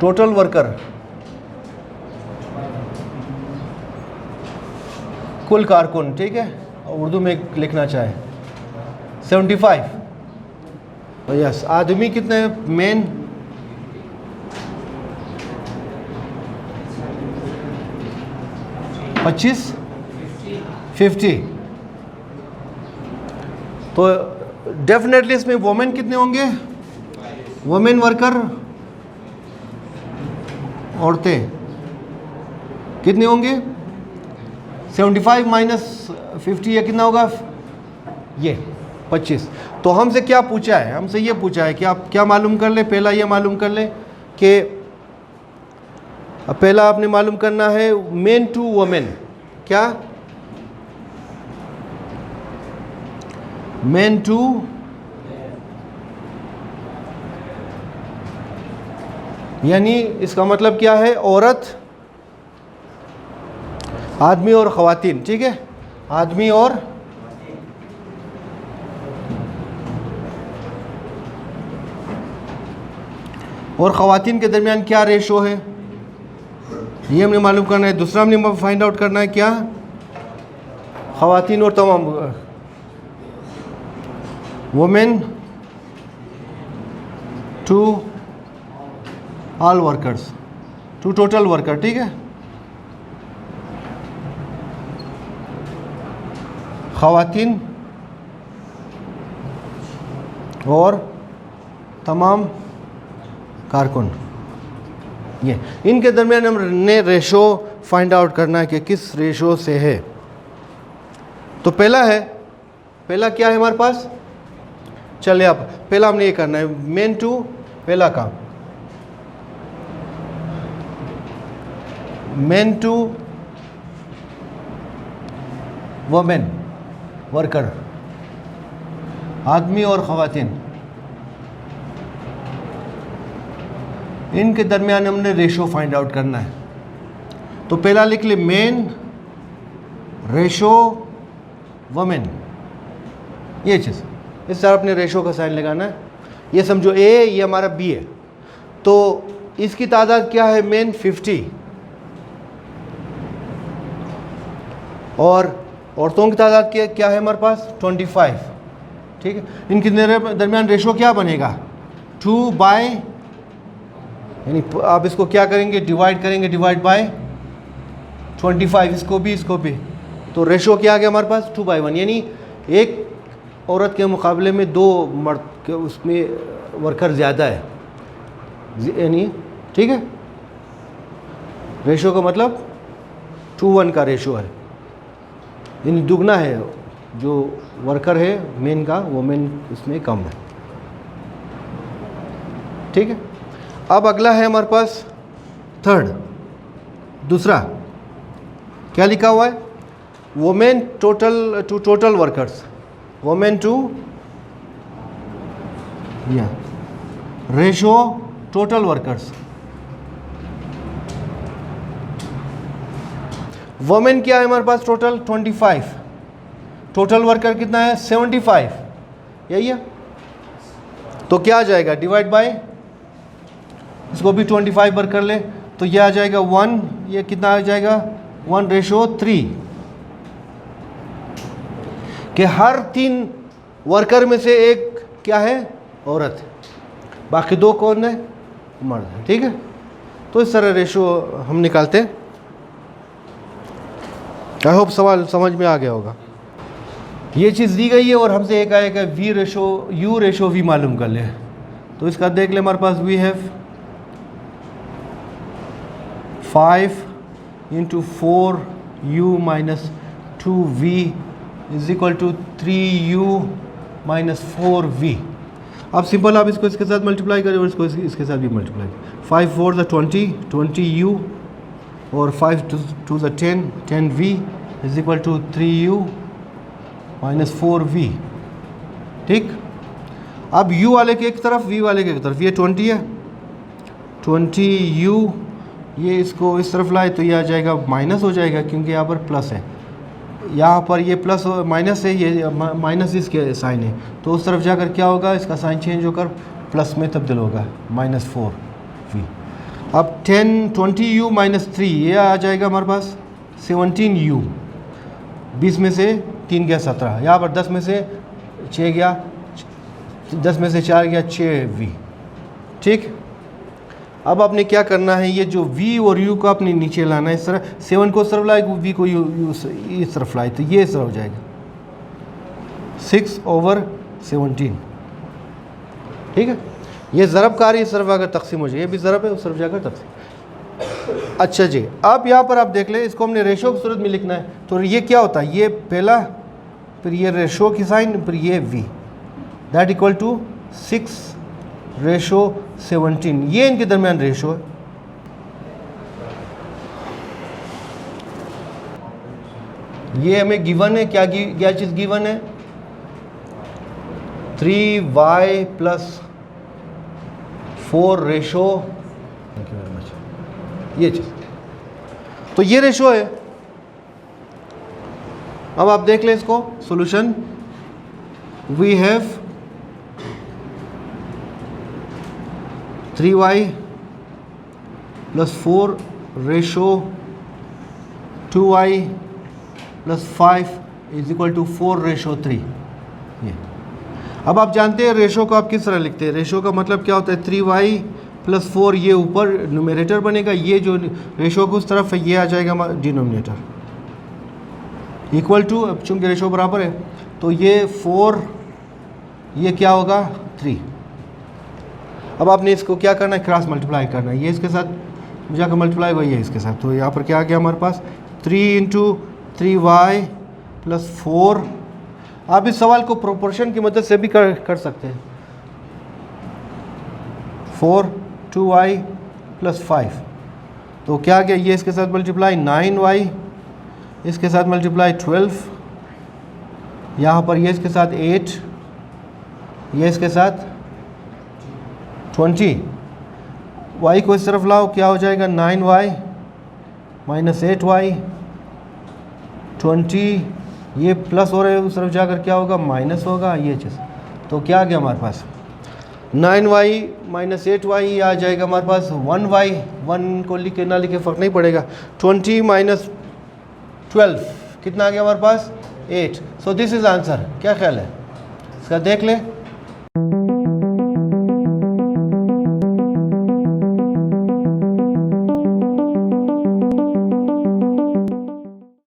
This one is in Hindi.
टोटल वर्कर, कुल कारकुन, ठीक है, उर्दू में लिखना चाहे 75। यस, आदमी कितने मेन, 25, 50। तो डेफिनेटली इसमें वुमेन कितने होंगे, वुमेन वर्कर, औरतें कितने होंगे, 75 माइनस 50, या कितना होगा, ये 25। तो हमसे क्या पूछा है, हमसे ये पूछा है कि आप क्या मालूम कर ले, पहला ये मालूम कर ले कि पहला आपने मालूम करना है मेन टू वुमेन, क्या, मेन टू यानी इसका मतलब क्या है, औरत, आदमी और ख़वातीन, ठीक है, आदमी और ख़वातीन के दरमियान क्या रेशो है, ये हमने मालूम करना है। दूसरा हमने फाइंड आउट करना है क्या, ख़वातीन और तमाम women to all workers, to total worker, ठीक है, ख़वातीन और तमाम कारकुन, ये इनके दरमियान हमने रेशो फाइंड आउट करना है कि किस रेशो से है। तो पहला क्या है हमारे पास, चलिए अब पहला हमने ये करना है, मेन टू, पहला काम मेन टू वुमेन वर्कर, आदमी और ख़वातीन, इनके दरमियान हमने रेशो फाइंड आउट करना है। तो पहला लिख ले, मेन रेशो वुमेन, ये चीज़, इस तरह अपने रेशो का साइन लगाना है। ये समझो ए, ये हमारा बी है, तो इसकी तादाद क्या है, मेन 50 और औरतों की तादाद क्या है हमारे पास 25, ठीक है। इनके दरमियान रेशो क्या बनेगा, 2 बाय, यानी आप इसको क्या करेंगे, डिवाइड करेंगे, डिवाइड बाय 25, इसको भी, तो रेशो क्या आ गया हमारे पास 2/1, यानी एक औरत के मुकाबले में 2 मर्द के उसमें वर्कर ज़्यादा है, यानी ठीक है, रेशो का मतलब 2:1 का रेशो है, यानी दुगना है, जो वर्कर है मेन का, वो मेन इसमें कम है, ठीक है। अब अगला है हमारे पास थर्ड, दूसरा क्या लिखा हुआ है, women total to total workers, women to या रेशो टोटल वर्कर्स। वुमेन क्या है हमारे पास टोटल 25, टोटल वर्कर कितना है 75, यही है। तो क्या आ जाएगा, डिवाइड बाय, इसको भी 25 पर कर ले, तो यह आ जाएगा 1, ये कितना आ जाएगा 1:3, कि हर 3 वर्कर में से एक क्या है, औरत, बाकी 2 कौन है, मर्द है, ठीक है। तो इस तरह रेशो हम निकालते हैं। आई होप सवाल समझ में आ गया होगा। ये चीज़ दी गई है और हमसे एक आएगा वी रेशो, यू रेशो वी मालूम कर ले, तो इसका देख ले, हमारे पास we have 5 × 4u - 2v = 3u - 4v। अब सिंपल आप इसको इसके साथ मल्टीप्लाई करें और इसको इसके साथ भी मल्टीप्लाई करें, 5 × 4 = 20, 20u और 5 × 2 = 10, 10v = 3u - 4v, ठीक। अब u वाले के एक तरफ, v वाले के एक तरफ, ये 20 है, 20u, ये इसको इस तरफ लाए तो ये आ जाएगा माइनस हो जाएगा, क्योंकि यहाँ पर प्लस है, यहाँ पर ये प्लस माइनस है, ये माइनस इसके साइन है, तो उस तरफ जाकर क्या होगा, इसका साइन चेंज होकर प्लस में तब्दील होगा, -4v। अब 10 20u माइनस 3 ये आ जाएगा हमारे पास 17u। 20 में से 3 गया 17, यहाँ पर 10 में से 6 गया, 10 में से 4 गया 6v। ठीक, अब आपने क्या करना है, ये जो v और u को आपने नीचे लाना है इस तरह, 7 को इस तरफ लाए, v को इस तरफ लाए, तो ये इस तरह हो जाएगा 6/17। ठीक है, ये ज़रब कार इस तरफ अगर तकसीम हो जाए, ये भी ज़रब है, उस तरफ जाकर तकसीम। अच्छा जी, अब यहाँ पर आप देख लें, इसको हमने रेशो की सूरत में लिखना है, तो ये क्या होता है, ये पहला, फिर ये रेशो की साइन, फिर ये v, दैट इक्वल टू 6/17। ये इनके दरमियान रेशो है। ये हमें गिवन है, क्या चीज़ गिवन है, 3y + 4 ratio, thank you very much, ये चीज़, तो ये रेशो है। अब आप देख लें इसको, solution, we have 3y + 4 ratio 2y + 5 = 4/3। ये अब आप जानते हैं रेशो को आप किस तरह लिखते हैं, रेशो का मतलब क्या होता है, 3y + 4, ये ऊपर न्यूमरेटर बनेगा, ये जो रेशो को उस तरफ है ये आ जाएगा हमारा डिनोमिनेटर, इक्वल टू, अब चूँकि रेशो बराबर है तो ये 4, ये क्या होगा 3। अब आपने इसको क्या करना है, क्रॉस मल्टीप्लाई करना है, ये इसके साथ जाकर मल्टीप्लाई हुआ, ये इसके साथ, तो यहाँ पर क्या आ गया हमारे पास 3 × 3y + 4। आप इस सवाल को प्रोपोर्शन की मदद से भी कर सकते हैं, 4 2y + 5, तो क्या आ गया, ये इसके साथ मल्टीप्लाई 9y, इसके साथ मल्टीप्लाई 12, यहाँ पर ये इसके साथ 8, ये इसके साथ 20, y को इस तरफ लाओ, क्या हो जाएगा 9y - 8y 20, ये प्लस हो रहे हैं, उस तरफ जाकर क्या होगा माइनस होगा, ये चीज़, तो क्या आ गया हमारे पास 9y - 8y आ जाएगा हमारे पास 1y, 1 को लिखे ना लिखे फ़र्क नहीं पड़ेगा, 20 - 12 कितना आ गया हमारे पास 8। So this is answer. क्या ख्याल है इसका, देख लें।